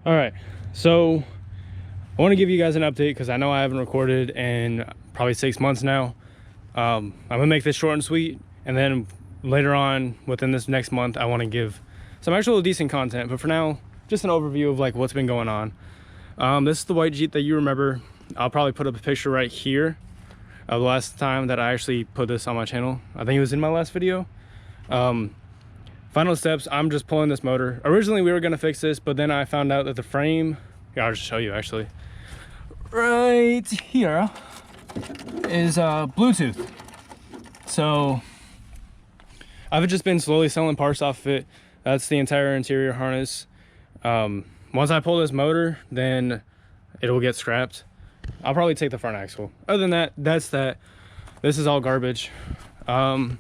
All right, so I want to give you guys an update because I know I haven't recorded in probably 6 months now. I'm gonna make this short and sweet, and then later on within this next month I want to give some actual decent content, but for now just an overview of like what's been going on. This is the white Jeep that you remember. I'll probably put up a picture right here of the last time that I actually put this on my channel. I think it was in my last video. Final steps, I'm just pulling this motor. Originally we were gonna fix this, but then I found out that the frame, yeah, I'll just show you actually. Right here is Bluetooth. So I've just been slowly selling parts off of it. That's the entire interior harness. Once I pull this motor, then it'll get scrapped. I'll probably take the front axle. Other than that, that's that. This is all garbage. Then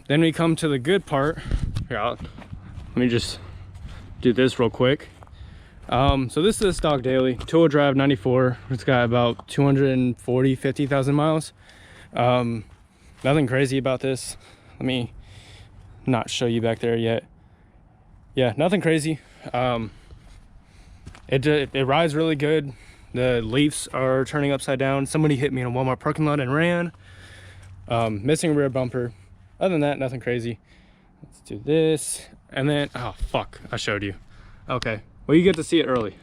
we come to the good part. Here, let me just do this real quick. So this is a stock daily, two-wheel drive 94. It's got about 50,000 miles. Nothing crazy about this. Let me not show you back there yet. Yeah, nothing crazy. It rides really good. The leaves are turning upside down. Somebody hit me in a Walmart parking lot and ran. Missing a rear bumper. Other than that, nothing crazy. Let's do this. And then, oh fuck, I showed you. Okay, well, you get to see it early.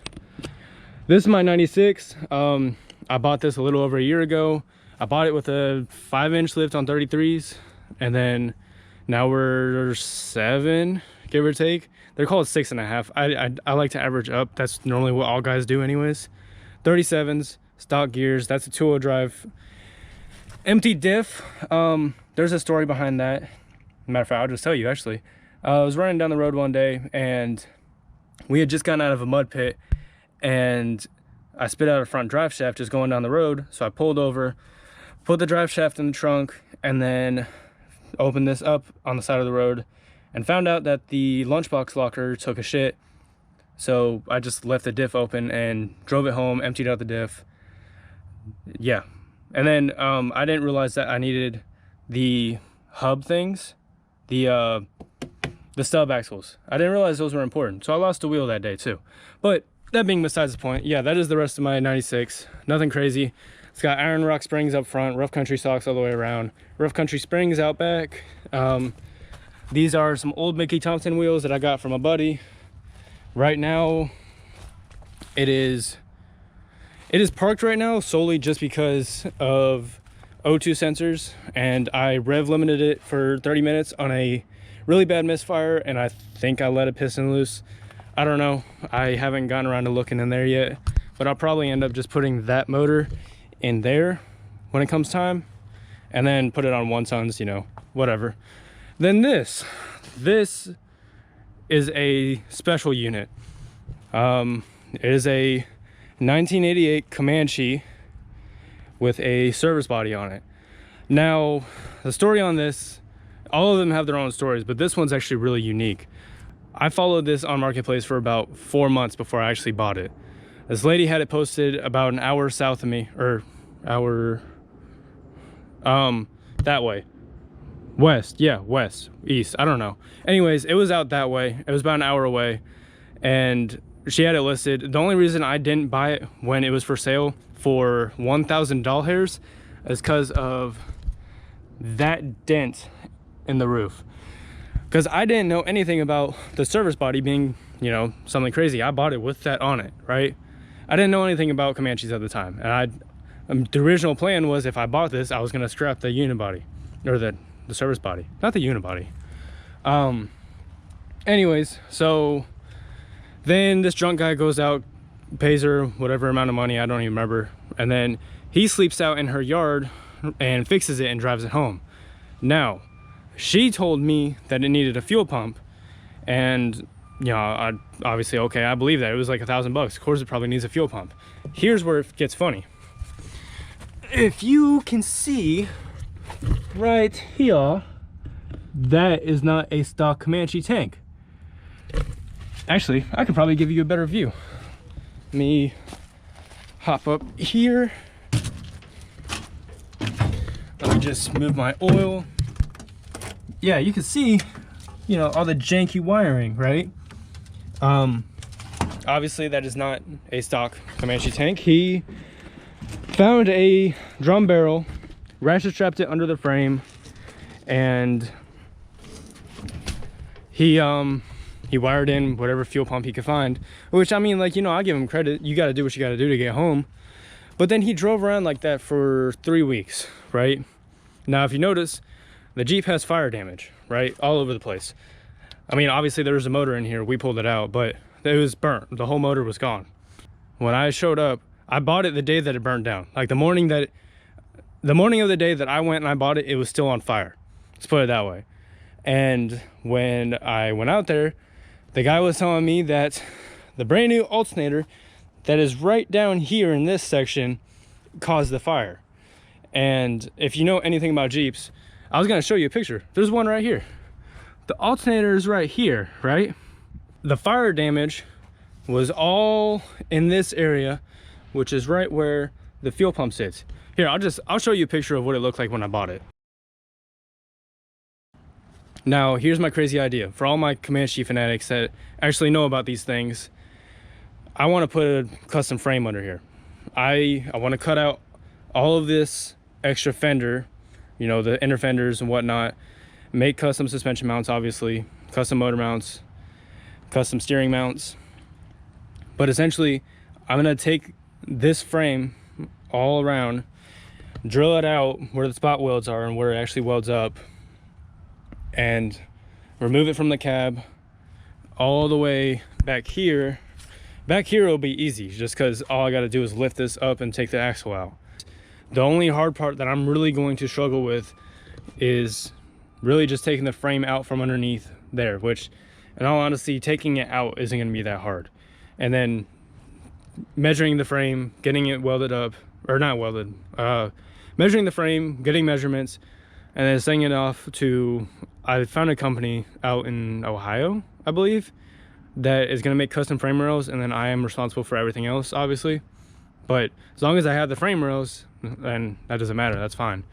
This is my 96. I bought this a little over a year ago. I bought it with a 5-inch lift on 33s, and then now we're 7, give or take. They're called 6.5. I like to average up. That's normally what all guys do anyways. 37s, stock gears. That's a two-wheel drive. Empty diff. There's a story behind that. Matter of fact, I'll just tell you actually. I was running down the road one day and we had just gotten out of a mud pit, and I spit out a front drive shaft just going down the road. So I pulled over, put the drive shaft in the trunk, and then opened this up on the side of the road and found out that the lunchbox locker took a shit. So I just left the diff open and drove it home, emptied out the diff. Yeah. And then I didn't realize that I needed the hub things, the stub axles. I didn't realize those were important. So I lost a wheel that day too. But that being besides the point, yeah, that is the rest of my 96. Nothing crazy. It's got iron rock springs up front, rough country socks all the way around, rough country springs out back. These are some old Mickey Thompson wheels that I got from a buddy. Right now, it is parked right now solely just because of O2 sensors, and I rev limited it for 30 minutes on a really bad misfire, and I think I let a piston loose. I don't know. I haven't gotten around to looking in there yet, but I'll probably end up just putting that motor in there when it comes time, and then put it on 1 tons, you know, whatever. Then this is a special unit. It is a 1988 Comanche with a service body on it. Now, the story on this, all of them have their own stories, but this one's actually really unique. I followed this on Marketplace for about 4 months before I actually bought it. This lady had it posted about an hour south of me, or that way. West, yeah, west, east, I don't know. Anyways, it was out that way. It was about an hour away, and she had it listed. The only reason I didn't buy it when it was for sale for $1,000 is because of that dent in the roof. Because I didn't know anything about the service body being, you know, something crazy. I bought it with that on it, right? I didn't know anything about Comanches at the time, and the original plan was if I bought this, I was going to scrap the unibody, or the service body, not the unibody. Anyways, so then this drunk guy goes out, pays her whatever amount of money, I don't even remember, and then he sleeps out in her yard and fixes it and drives it home. Now, she told me that it needed a fuel pump, and you know, I obviously, okay, I believe that. It was like $1,000. Of course it probably needs a fuel pump. Here's where it gets funny. If you can see right here, that is not a stock Comanche tank. Actually, I could probably give you a better view. Let me hop up here. Let me just move my oil. Yeah, you can see, you know, all the janky wiring, right? Obviously that is not a stock Comanche tank. He found a drum barrel, ratchet strapped it under the frame, and he wired in whatever fuel pump he could find, which, I mean, like, you know, I give him credit. You got to do what you got to do to get home. But then he drove around like that for 3 weeks, right? Now, if you notice, the Jeep has fire damage, right? All over the place. I mean, obviously there was a motor in here. We pulled it out, but it was burnt. The whole motor was gone. When I showed up, I bought it the day that it burned down. Like the morning of the day that I went and I bought it, it was still on fire. Let's put it that way. And when I went out there, the guy was telling me that the brand new alternator that is right down here in this section caused the fire. And if you know anything about Jeeps, I was gonna show you a picture. There's one right here. The alternator is right here, right? The fire damage was all in this area, which is right where the fuel pump sits. Here, I'll show you a picture of what it looked like when I bought it. Now, here's my crazy idea. For all my Comanche fanatics that actually know about these things, I want to put a custom frame under here. I want to cut out all of this extra fender, you know, the inner fenders and whatnot, make custom suspension mounts, obviously, custom motor mounts, custom steering mounts. But essentially, I'm going to take this frame all around, drill it out where the spot welds are and where it actually welds up, and remove it from the cab all the way back here. Back here will be easy, just because all I got to do is lift this up and take the axle out. The only hard part that I'm really going to struggle with is really just taking the frame out from underneath there, which, in all honesty, taking it out isn't going to be that hard. And then measuring the frame, getting it welded up, or not welded, measuring the frame, getting measurements, and then sending it off to, I found a company out in Ohio, I believe, that is going to make custom frame rails, and then I am responsible for everything else, obviously. But as long as I have the frame rails, then that doesn't matter, that's fine.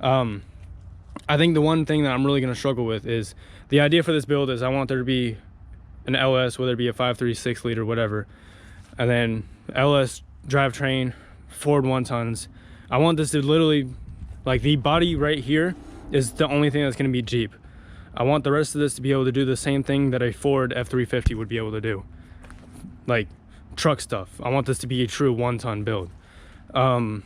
I think the one thing that I'm really going to struggle with is, the idea for this build is I want there to be an LS, whether it be a 5.3, 6 liter, whatever, and then LS drivetrain, Ford 1-tons. I want this to literally, like, the body right here is the only thing that's going to be Jeep. I want the rest of this to be able to do the same thing that a Ford F350 would be able to do, like truck stuff. I want this to be a true 1-ton build. But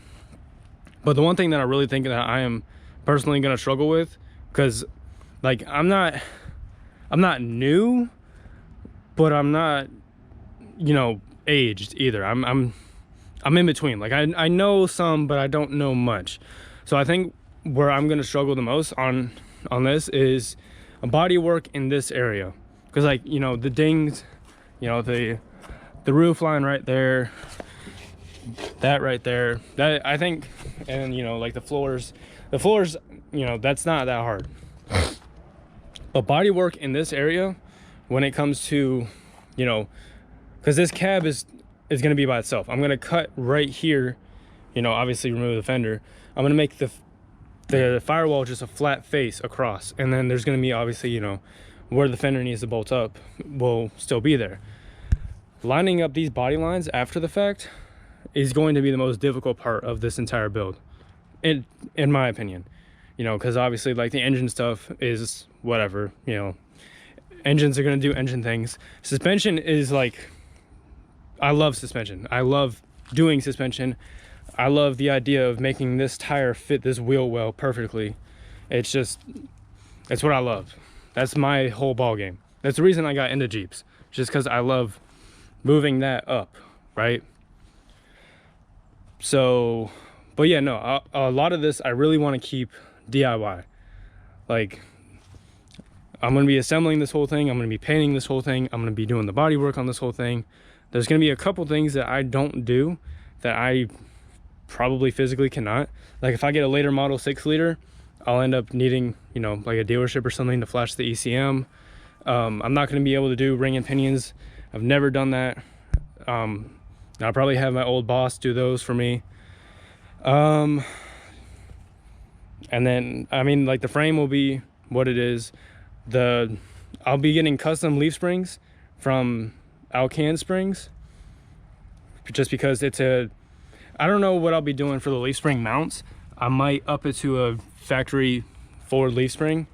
the one thing that I really think that I am personally going to struggle with, because, like, I'm not new, but I'm not, you know, aged either. I'm in between. Like, I know some, but I don't know much. So I think where I'm going to struggle the most on this is a body work in this area, because, like, you know, the dings, you know, the roof line right there, that right there, that I think, and, you know, like the floors, you know, that's not that hard. But body work in this area, when it comes to, you know, because this cab is going to be by itself. I'm going to cut right here, you know, obviously remove the fender. I'm going to make the firewall just a flat face across, and then there's going to be, obviously, you know, where the fender needs to bolt up will still be there. Lining up these body lines after the fact is going to be the most difficult part of this entire build, in my opinion, you know, because obviously, like, the engine stuff is whatever, you know, engines are going to do engine things. Suspension is, like, I love suspension. I love doing suspension. I love the idea of making this tire fit this wheel well perfectly. It's what I love. That's my whole ball game. That's the reason I got into Jeeps, just because I love moving that up, right? So, but yeah, no, a lot of this I really want to keep DIY. Like, I'm going to be assembling this whole thing. I'm going to be painting this whole thing. I'm going to be doing the body work on this whole thing. There's going to be a couple things that I don't do that I probably physically cannot. Like, if I get a later model 6 liter, I'll end up needing, you know, like a dealership or something to flash the ECM. I'm not going to be able to do ring and pinions. I've never done that. I'll probably have my old boss do those for me. And then, I mean, like, the frame will be what it is. I'll be getting custom leaf springs from Alcan springs, just because it's a, I don't know what I'll be doing for the leaf spring mounts. I might up it to a factory forward leaf spring,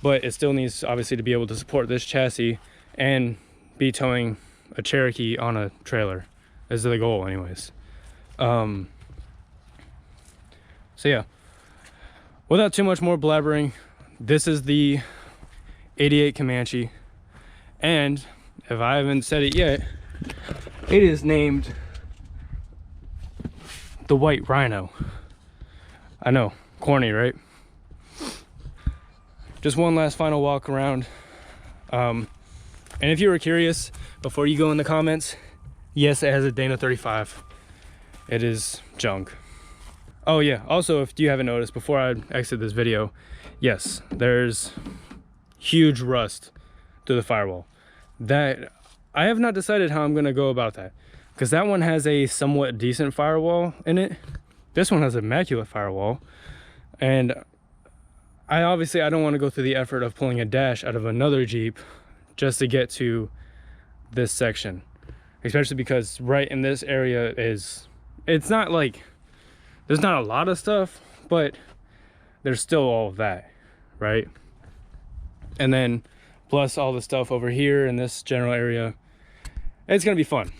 but it still needs obviously to be able to support this chassis and be towing a Cherokee on a trailer is the goal anyways. So yeah, without too much more blabbering, this is the 88 Comanche, and if I haven't said it yet, it is named the White Rhino. I know, corny, right? Just one last final walk around. And if you were curious, before you go in the comments, yes, it has a Dana 35. It is junk. Oh yeah, also, if you haven't noticed, before I exit this video, yes, there's huge rust through the firewall. That, I have not decided how I'm gonna go about that, because that one has a somewhat decent firewall in it. This one has an immaculate firewall, and I don't want to go through the effort of pulling a dash out of another Jeep just to get to this section, especially because right in this area it's not like there's not a lot of stuff, but there's still all of that, right? And then plus all the stuff over here in this general area. It's gonna be fun.